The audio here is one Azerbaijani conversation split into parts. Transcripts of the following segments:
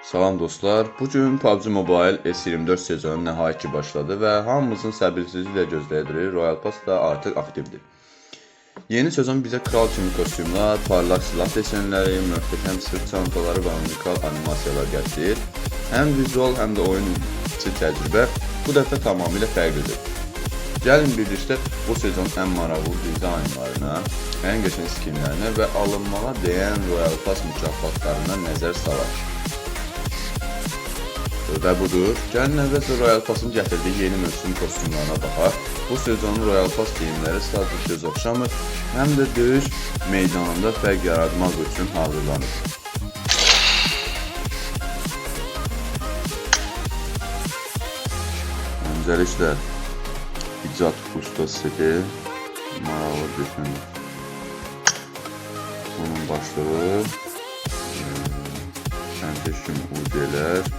Salam dostlar, bugün PUBG Mobile S24 sezonu nəhayət ki başladı və hamımızın səbirsizliklə gözlədiyi Royal Pass da artıq aktivdir. Yeni sezon bizə kral kimi kostyumlar, parlaq silah desenləri, möhtəşəm sırt çantaları və unikal animasiyalar gətirir. Həm vizual, həm də oyun içi təcrübə bu dəfə tamamilə fərqlidir. Gəlin birlikdə bu sezonun ən maraqlı dizaynlarına, ən qəşəng skinlərinə və alınmağa dəyən Royal Pass mükafatlarına nəzər salaq. Və budur, gəlin əvvəlcə Royal Pass'ın gətirdiyi yeni mövsüm kostyumlarına baxaq. Bu sezonun Royal Pass geyimləri sadəcə göz oxşamır, həm də döyüş meydanında fərq yaratmaq üçün hazırlanır. Öncəliklə icad ustası seti maraqlı düşünür. Onun başlığı təmtəşkim UD'lər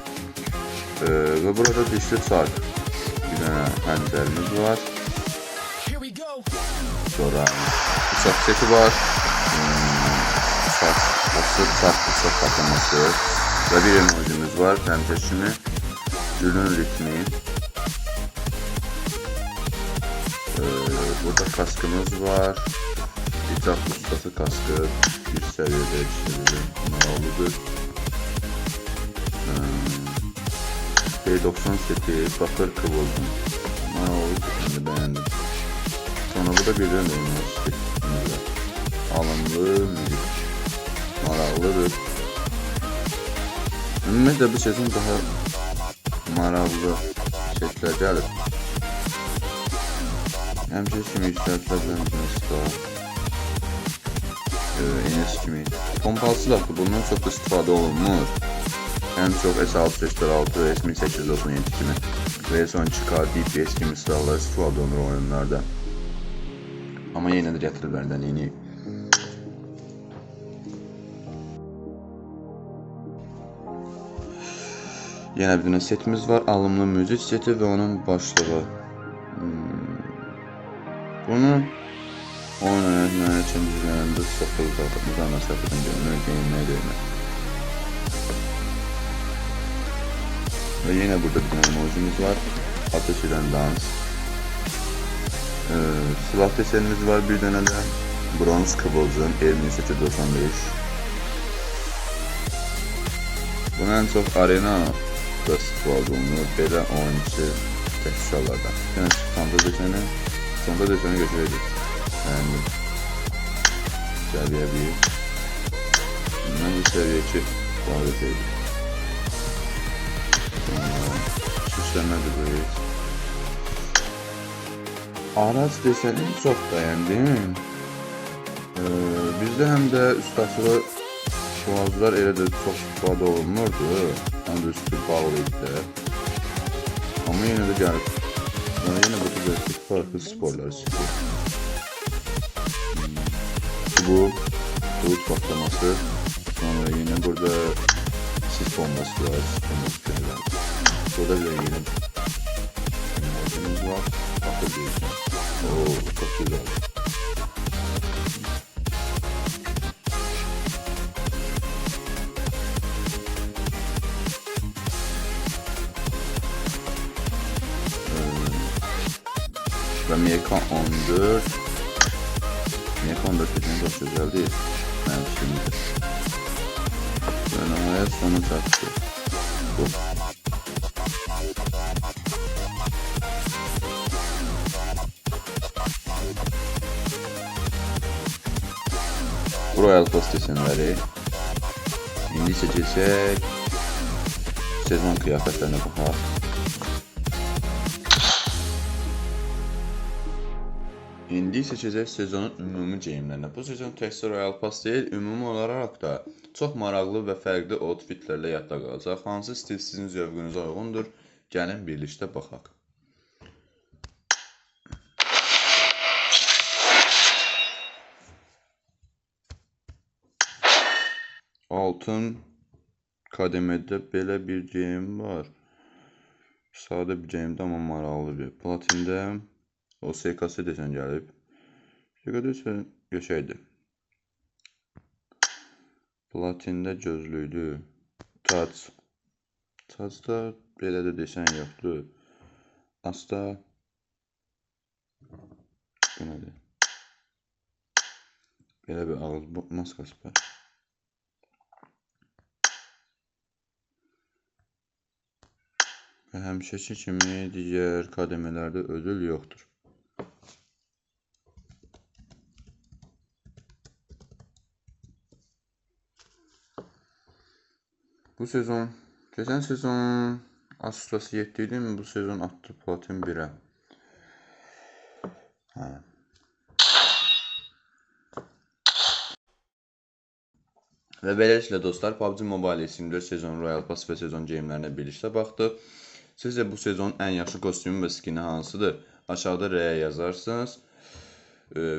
və burada dişli çark bir dənə həncərimiz var. Sonra bıçaq seti var. Çark bıçaq patlaması və bir emojimiz var. Təmtəşkimi, gülün ritmi. Burada kaskımız var. İcad ustası kaskı bir seviyede işledilir. Maraqlıdır. P90 seti, bakır kıvılcım. Maraqlıdır, beğendim. Sonra burada bir dənə seti. Alımlı müzik. Maraqlıdır. Ümumiyyətlə bu sezon daha maraqlı setlər gəlir. Həmçə kimi işlərdən Enes kimi. Pompalı silahdır, bundan çox istifadə olunmur. Ən çox S686, S1897 kimi və S12K, DPS kimi silahlar istifadə olunur oyunlarda. Amma yenə də gətiriblərdən yeni. Yenə bir dənə setimiz var, alımlı müzik seti və onun başlığı. Bunu oyun oynatmaya üçün bizlərində çoxlu məsafədən görmək, geyinməyə döymək. Və yenə burada bir dənə emojimiz var. Ateş edən dans. Silah desenimiz var bir dənə də. Bronz kıvılcım 1895. Bunu ən çox arena da istifadə olunur. Belə oyuncu təşkilatlardan. Yəni çanta deseni. Çanta deseni götürəcək. Bəyəndim. Səviyyə 1. Məncə səviyyə 2 daha ötəydi. Süsləmədir bu heç. Araç deseni çox bəyəndim. Bizdə həm də üstəşılı şuazlar elə də çox istifadə olunmurdu. Həm də üstü bağlı idi. Amma yenə də gəlib. Yenə burada göstərik farklı sporları çıxır. Bu kılıç patlaması. Sonra yenə burada sis bombası var. Burada bir yeni emojimiz var. Bakır diyorsun. Oo, çok güzel. Ve Mekan 14. Mekan 14 dediğin çok güzel değil. Ben şimdi. Ben hayat sonu çarptı. Bu. Royal Pass desenləri. İndi seçilsək sezon kıyafətlərinə baxaq. İndi seçəcək sezonun ümumi geyimlərinə. Bu sezon təkcə Royal Pass deyil, ümumi olaraq da çox maraqlı və fərqli outfitlərlə yadda qalacaq. Hansı stil sizin zövqünüzə uyğundur? Gəlin birlikdə baxaq. Altın kademədə belə bir geyim var. Sadə bir geyimdə, amma maraqlı bir. Platində o SKS desen gəlib. SKS göçəydir. Platində gözlüydü. Tac Tacda belə də desən yoxdur. Asta bu nədir? Belə bir ağız maskası var. Və həmişəki kimi digər kademələrdə ödül yoxdur. Bu sezon, geçən sezon Asus'tası 7 idi mi? Bu sezon atdı Platin 1'ə. Və beləliklə dostlar, PUBG Mobile 24 sezon Royal Pass və sezon geyimlərinə birlikdə baxdıq. Sizcə bu sezon ən yaxşı kostyum və skini hansıdır? Aşağıda R-yə yazarsınız.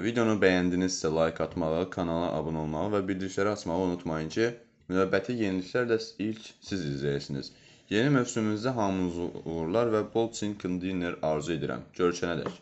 Videonu bəyəndinizsə like atmağı, kanala abunə olmağı və bildirişləri açmağı unutmayın ki, növbəti yeniliklər də ilk siz izləyəsiniz. Yeni mövsümümüzdə hamınızı uğurlar və bol chicken dinner arzu edirəm. Görüşənədək.